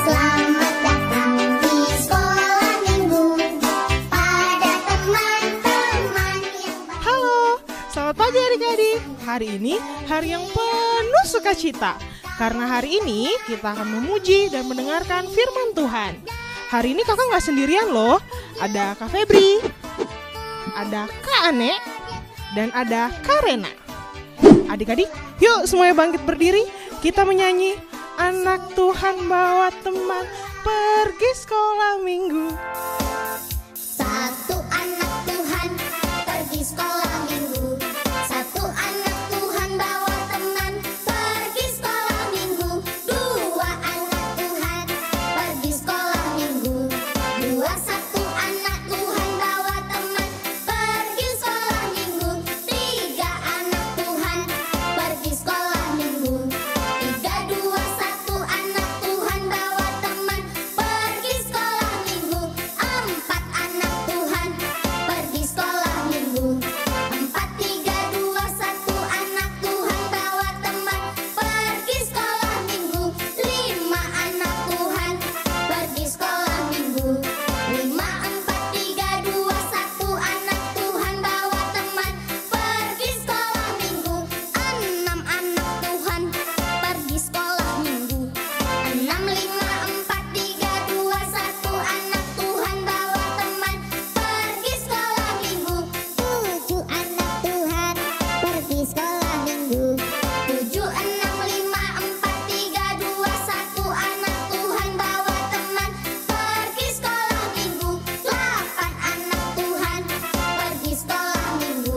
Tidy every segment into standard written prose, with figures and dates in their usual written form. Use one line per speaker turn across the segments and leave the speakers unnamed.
Selamat datang di sekolah minggu pada teman-teman yang baik.
Halo, selamat pagi adik-adik. Hari ini hari yang penuh sukacita. Karena hari ini kita akan memuji dan mendengarkan firman Tuhan. Hari ini kakak gak sendirian loh. Ada Kak Febri, ada Kak Ane, dan ada Kak Rena. Adik-adik, yuk semuanya bangkit berdiri. Kita menyanyi Anak Tuhan bawa teman pergi sekolah minggu.
Satu anak Tuhan pergi sekolah minggu. Satu anak Tuhan bawa teman pergi sekolah minggu. Dua anak Tuhan pergi sekolah minggu. Dua satu anak Tuhan bawa teman pergi sekolah minggu. Tiga anak Tuhan pergi sekolah minggu. Tiga dua satu anak Tuhan bawa teman pergi sekolah minggu. Empat anak Tuhan pergi sekolah minggu. Empat tiga dua satu anak Tuhan bawa teman pergi sekolah minggu. Lima anak Tuhan pergi sekolah minggu. Lima empat tiga dua satu anak Tuhan bawa teman pergi sekolah minggu. Enam anak Tuhan pergi sekolah minggu. Enam lima empat tiga dua satu anak Tuhan bawa teman pergi sekolah minggu. Tujuh anak Tuhan pergi sekolah minggu. Tujuh enam lima empat tiga dua satu anak Tuhan bawa teman pergi sekolah minggu. Delapan anak Tuhan pergi sekolah minggu.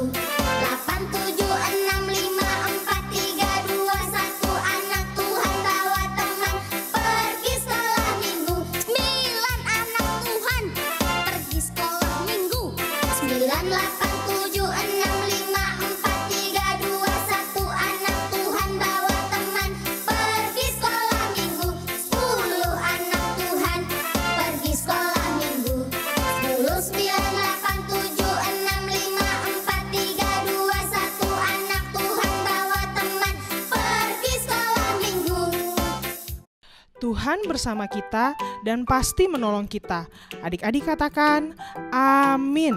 Delapan tujuh enam lima empat tiga dua satu anak Tuhan bawa teman pergi sekolah minggu. Sembilan anak Tuhan pergi sekolah minggu. Sembilan delapan tujuh enam lima empat tiga dua satu anak Tuhan bawa teman pergi sekolah minggu. Sepuluh anak Tuhan pergi sekolah minggu. Sepuluh sembilan delapan tujuh enam lima empat tiga dua satu anak Tuhan bawa teman pergi sekolah minggu.
Tuhan bersama kita dan pasti menolong kita. Adik-adik katakan, amin.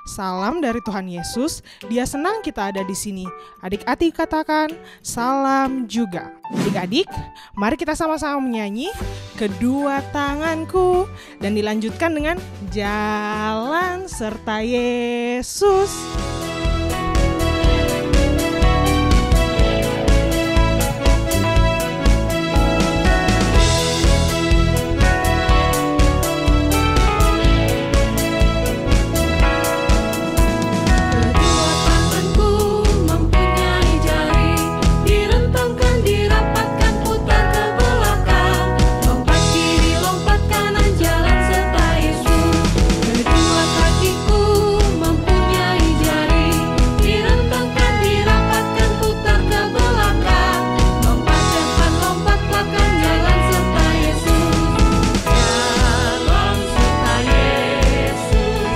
Salam dari Tuhan Yesus, Dia senang kita ada di sini. Adik-adik katakan, salam juga. Adik-adik, mari kita sama-sama menyanyi Kedua Tanganku. Dan dilanjutkan dengan Jalan serta Yesus.
Kedua tanganku mempunyai jari, direntangkan, dirapatkan, putar ke belakang, lompat kiri, lompat kanan, jalan serta Yesus. Kedua kakiku mempunyai jari, direntangkan, dirapatkan, putar ke belakang, lompat depan, lompat belakang, jalan serta Yesus. Jalan serta Yesus,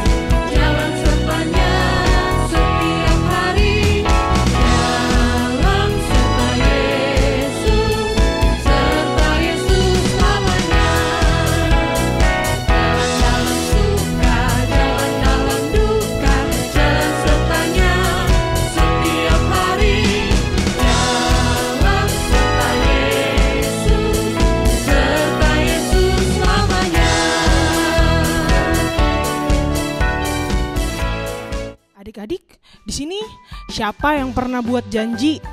jalan sertanya setiap hari. Jalan serta Yesus selamanya. Jalan dalam suka, jalan dalam duka, jalan sertanya setiap hari. Jalan serta Yesus selamanya.
Adik-adik, di sini siapa yang pernah buat janji?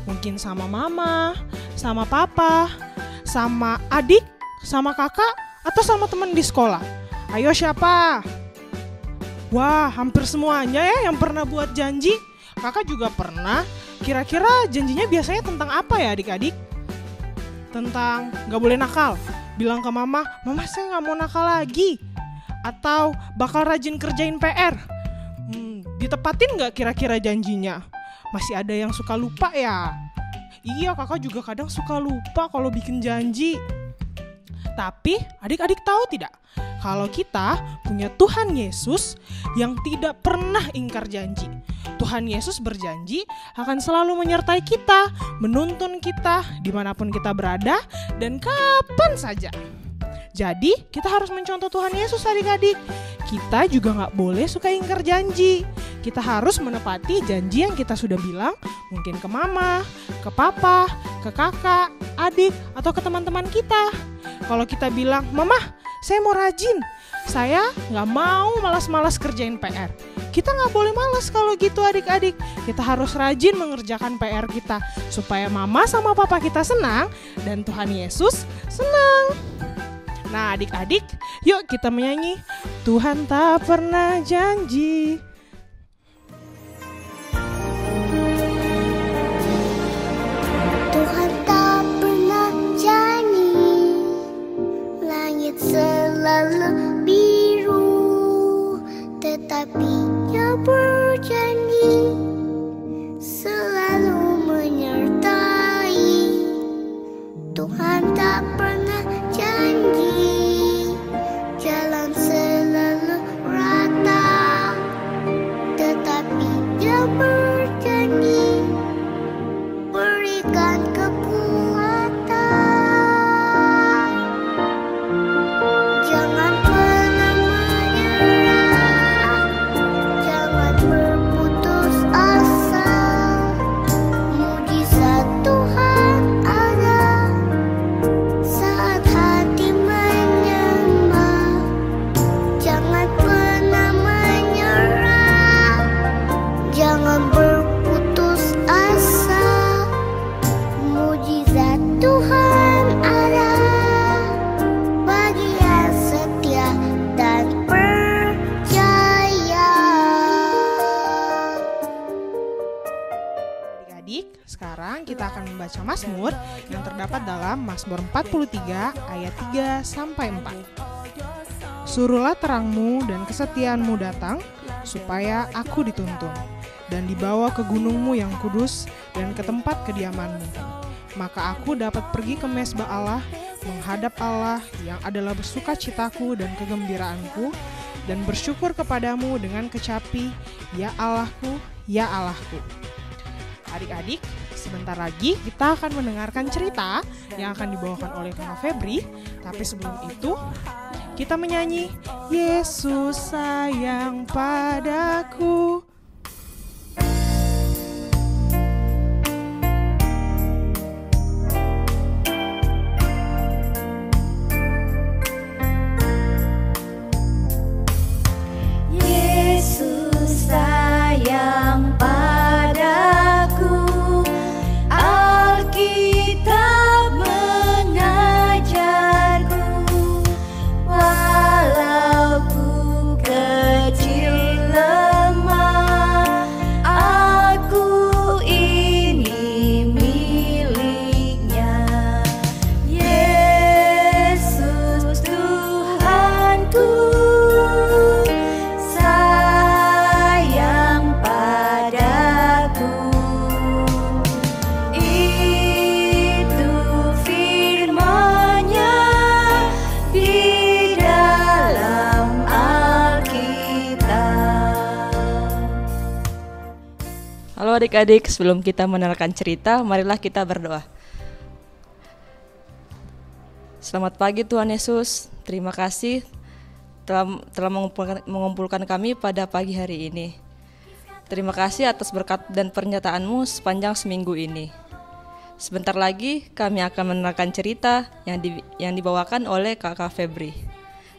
Mungkin sama mama, sama papa, sama adik, sama kakak, atau sama teman di sekolah. Ayo siapa? Wah, hampir semuanya ya yang pernah buat janji. Kakak juga pernah. Kira-kira janjinya biasanya tentang apa ya adik-adik? Tentang gak boleh nakal. Bilang ke mama, mama saya gak mau nakal lagi. Atau bakal rajin kerjain PR. Ditepatin gak kira-kira janjinya? Masih ada yang suka lupa ya? Iya, kakak juga kadang suka lupa kalau bikin janji. Tapi adik-adik tahu tidak? Kalau kita punya Tuhan Yesus yang tidak pernah ingkar janji. Tuhan Yesus berjanji akan selalu menyertai kita, menuntun kita dimanapun kita berada dan kapan saja. Jadi kita harus mencontoh Tuhan Yesus adik-adik. Kita juga gak boleh suka ingkar janji. Kita harus menepati janji yang kita sudah bilang, mungkin ke mama, ke papa, ke kakak, adik, atau ke teman-teman kita. Kalau kita bilang, mama saya mau rajin, saya gak mau malas-malas kerjain PR. Kita gak boleh malas kalau gitu adik-adik. Kita harus rajin mengerjakan PR kita supaya mama sama papa kita senang dan Tuhan Yesus senang. Nah adik-adik, yuk kita menyanyi Tuhan tak pernah janji.
Tuhan tak pernah janji, langit selalu biru, tetapi Dia berjanji selalu menyertai. Tuhan tak pernah janji jalan selalu rata, tetapi Dia berjanji berikan kekuatan. Jangan pernah menyerah, jangan berputus asa. Mujizat Tuhan ada saat hati menyembah. Jangan pernah menyerah, jangan berputus asa. Mujizat Tuhan ada bagi yang setia dan percaya.
Adik-adik, sekarang kita akan membaca Mazmur yang terdapat dalam Mazmur 43 ayat 3 sampai 4. Suruhlah terangmu dan kesetiaanmu datang, supaya aku dituntun, dan dibawa ke gunungmu yang kudus dan ke tempat kediamanmu. Maka aku dapat pergi ke mezbah Allah, menghadap Allah yang adalah bersukacitaku dan kegembiraanku, dan bersyukur kepadamu dengan kecapi, ya Allahku, ya Allahku. Adik-adik, sebentar lagi kita akan mendengarkan cerita yang akan dibawakan oleh Kakak Febri. Tapi sebelum itu, kita menyanyi Yesus sayang padaku.
Yesus sayang padaku, Alkitab mengajarku, walau ku kecil lemah, aku ini miliknya. Yesus Tuhanku sayang padaku, itu firman-Nya di dalam Alkitab.
Halo adik-adik, sebelum kita mendengarkan cerita, marilah kita berdoa. Selamat pagi Tuhan Yesus, terima kasih telah mengumpulkan kami pada pagi hari ini. Terima kasih atas berkat dan pernyataan-Mu sepanjang seminggu ini. Sebentar lagi kami akan mendengarkan cerita yang dibawakan oleh Kakak Febri.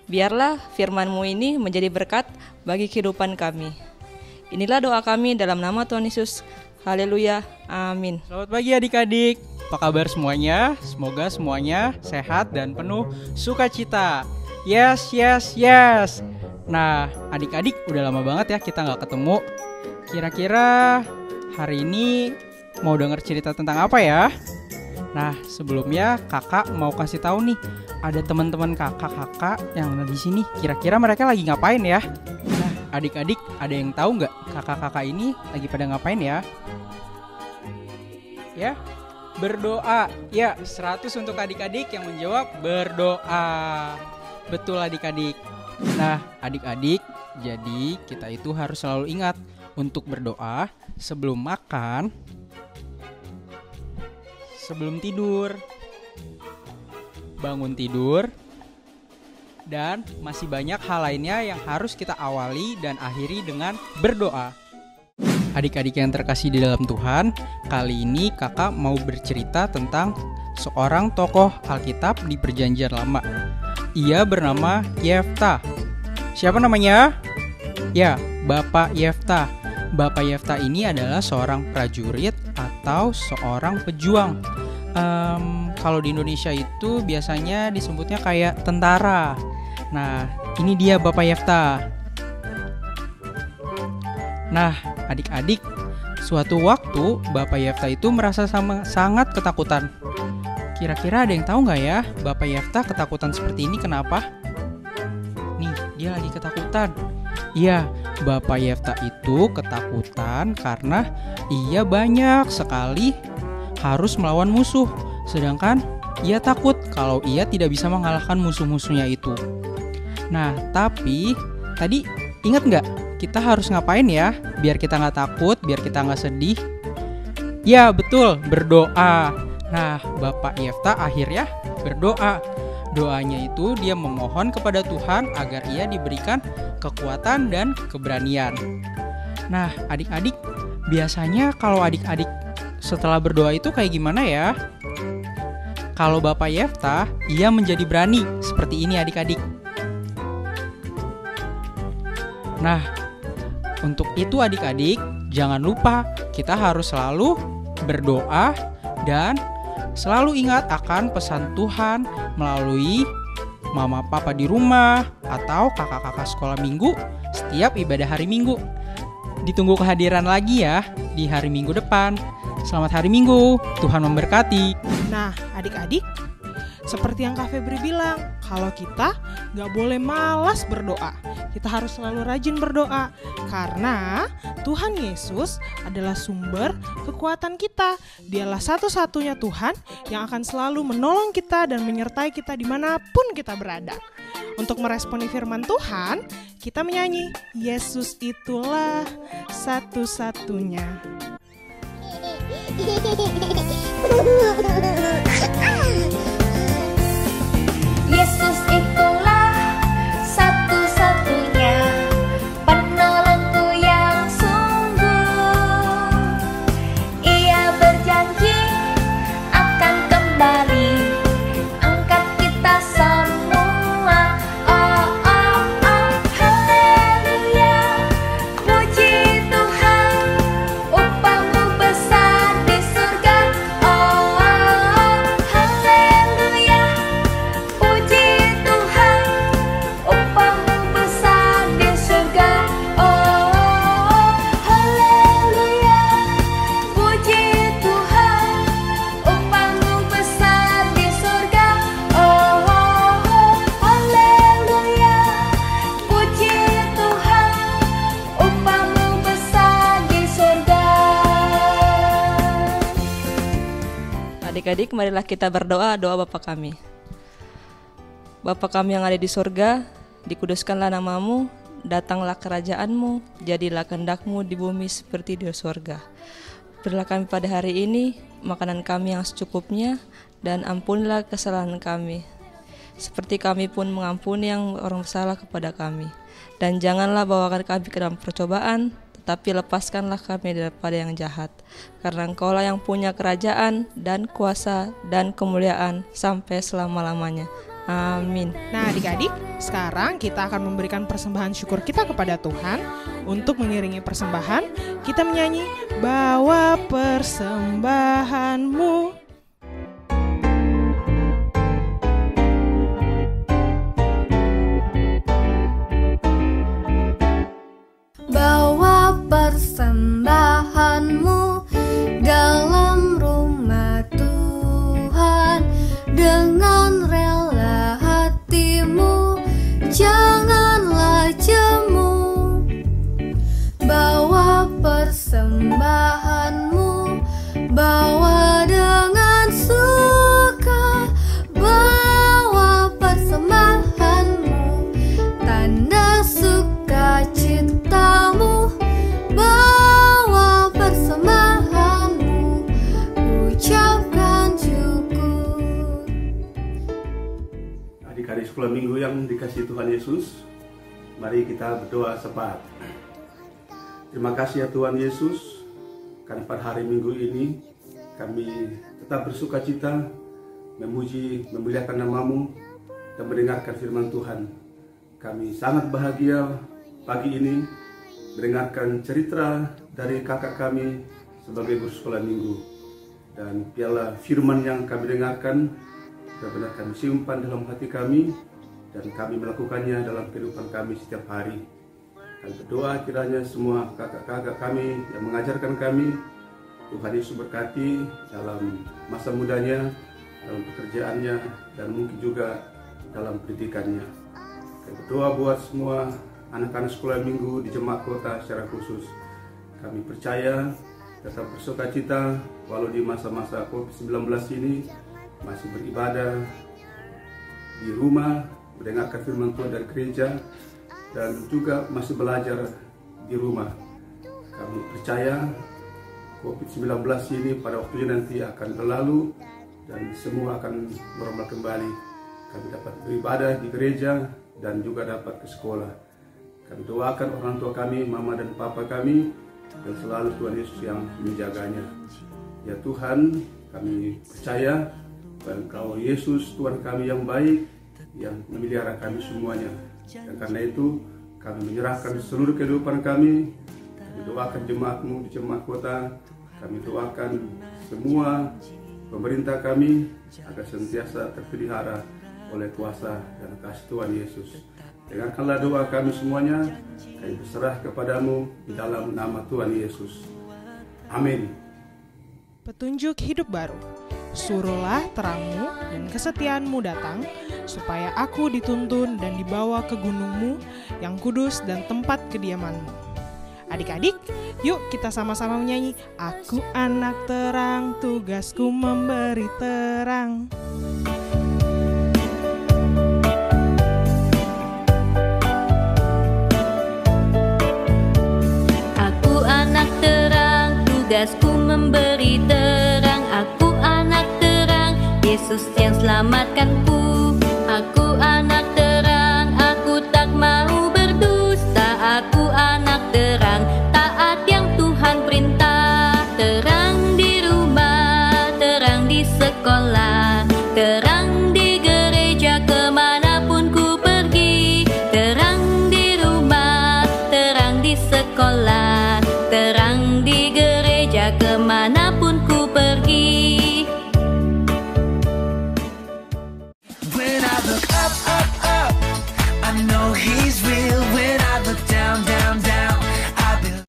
Biarlah firman-Mu ini menjadi berkat bagi kehidupan kami. Inilah doa kami dalam nama Tuhan Yesus. Haleluya, amin.
Selamat pagi adik-adik, apa kabar semuanya? Semoga semuanya sehat dan penuh sukacita. Yes. Nah adik-adik, udah lama banget ya kita gak ketemu. Kira-kira hari ini mau denger cerita tentang apa ya? Nah sebelumnya kakak mau kasih tahu nih, ada teman-teman kakak yang ada di sini. Kira-kira mereka lagi ngapain ya? Nah adik-adik, ada yang tahu nggak kakak-kakak ini lagi pada ngapain ya? Ya, Berdoa. Ya, 100 untuk adik-adik yang menjawab berdoa. Betul adik-adik. Nah, adik-adik, jadi kita itu harus selalu ingat untuk berdoa sebelum makan, sebelum tidur, bangun tidur, dan masih banyak hal lainnya yang harus kita awali dan akhiri dengan berdoa. Adik-adik yang terkasih di dalam Tuhan, kali ini kakak mau bercerita tentang seorang tokoh Alkitab di Perjanjian Lama. Ia bernama Yefta. Siapa namanya? Ya, Bapak Yefta. Bapak Yefta ini adalah seorang prajurit atau seorang pejuang. Kalau di Indonesia itu biasanya disebutnya kayak tentara. Nah, ini dia Bapak Yefta. Nah, adik-adik, suatu waktu Bapak Yefta itu merasa sangat ketakutan. Kira-kira ada yang tahu nggak ya Bapak Yefta ketakutan seperti ini kenapa? Nih, dia lagi ketakutan. Iya, Bapak Yefta itu ketakutan karena ia banyak sekali harus melawan musuh. Sedangkan ia takut kalau ia tidak bisa mengalahkan musuh-musuhnya itu. Nah, tapi tadi ingat nggak? Kita harus ngapain ya biar kita nggak takut, biar kita nggak sedih? Ya betul, berdoa. Nah, Bapak Yefta akhirnya berdoa. Doanya itu dia memohon kepada Tuhan agar ia diberikan kekuatan dan keberanian. Nah, adik-adik, biasanya kalau adik-adik setelah berdoa itu kayak gimana ya? Kalau Bapak Yefta, ia menjadi berani seperti ini adik-adik. Nah, untuk itu adik-adik, jangan lupa kita harus selalu berdoa dan selalu ingat akan pesan Tuhan melalui mama papa di rumah atau kakak-kakak sekolah minggu setiap ibadah hari Minggu. Ditunggu kehadiran lagi ya di hari Minggu depan. Selamat hari Minggu, Tuhan memberkati.
Nah, adik-adik, seperti yang Kak Febri bilang, kalau kita nggak boleh malas berdoa. Kita harus selalu rajin berdoa, karena Tuhan Yesus adalah sumber kekuatan kita. Dialah satu-satunya Tuhan yang akan selalu menolong kita dan menyertai kita dimanapun kita berada. Untuk meresponi firman Tuhan, kita menyanyi, Yesus itulah satu-satunya.
Yesus itulah satu-satunya penolongku yang sungguh. Ia berjanji akan kembali angkat kita semua. Oh, oh, oh, haleluya. Puji Tuhan, upahmu besar di surga. Oh, oh, haleluya. Puji Tuhan, upahmu besar di surga. Oh, haleluya. Puji Tuhan, upahmu besar di surga. Oh, haleluya. Puji Tuhan, upahmu besar di surga.
Adik-adik, marilah kita berdoa doa Bapa kami. Bapa kami yang ada di surga, dikuduskanlah namamu, datanglah kerajaanmu, jadilah kehendak-Mu di bumi seperti di surga. Berilah kami pada hari ini makanan kami yang secukupnya, dan ampunilah kesalahan kami, seperti kami pun mengampuni yang orang bersalah kepada kami. Dan janganlah bawakan kami ke dalam percobaan, tetapi lepaskanlah kami daripada yang jahat. Karena Engkaulah yang punya kerajaan dan kuasa dan kemuliaan sampai selama-lamanya. Amin.
Nah, adik-adik, sekarang kita akan memberikan persembahan syukur kita kepada Tuhan. Untuk mengiringi persembahan, kita menyanyi, bawa persembahanmu.
Bawa persembahanmu dalam rumah Tuhan dengan rela hatimu, janganlah jemu. Bawa persembahanmu, bawa
sekolah minggu yang dikasihi Tuhan Yesus, mari kita berdoa sepat. Terima kasih ya Tuhan Yesus, karena pada hari Minggu ini kami tetap bersuka cita, memuji, memuliakan nama-Mu, dan mendengarkan firman Tuhan. Kami sangat bahagia pagi ini mendengarkan cerita dari kakak kami sebagai guru sekolah minggu. Dan piala firman yang kami dengarkan benar-benar kami simpan dalam hati kami, dan kami melakukannya dalam kehidupan kami setiap hari. Kami berdoa kiranya semua kakak-kakak kami yang mengajarkan kami, Tuhan Yesus berkati dalam masa mudanya, dalam pekerjaannya, dan mungkin juga dalam pendidikannya. Kami berdoa buat semua anak-anak sekolah minggu di jemaat kota secara khusus. Kami percaya tetap bersuka cita walau di masa-masa COVID-19 ini masih beribadah di rumah, mendengarkan firman Tuhan dari gereja, dan juga masih belajar di rumah. Kami percaya COVID-19 ini pada waktunya nanti akan berlalu dan semua akan normal kembali. Kami dapat beribadah di gereja dan juga dapat ke sekolah. Kami doakan orang tua kami, mama dan papa kami, dan selalu Tuhan Yesus yang menjaganya. Ya Tuhan, kami percaya bahwa Engkau Yesus Tuhan kami yang baik, yang memelihara kami semuanya. Dan karena itu kami menyerahkan seluruh kehidupan kami. Kami doakan jemaat-Mu di jemaat kota. Kami doakan semua pemerintah kami agar senantiasa terpelihara oleh kuasa dan kasih Tuhan Yesus. Dengarkanlah doa kami semuanya. Kami berserah kepadamu di dalam nama Tuhan Yesus. Amin.
Petunjuk hidup baru. Suruhlah terangmu dan kesetiaanmu datang, supaya aku dituntun dan dibawa ke gunungmu yang kudus dan tempat kediamanmu. Adik-adik, yuk kita sama-sama menyanyi. Aku anak terang, tugasku memberi terang.
Aku anak terang, tugasku memberi terang. Aku anak terang, Yesus yang selamatkanku. Aku anak terang, aku tak mau berdusta. Aku anak terang, taat yang Tuhan perintah. Terang di rumah, terang di sekolah, terang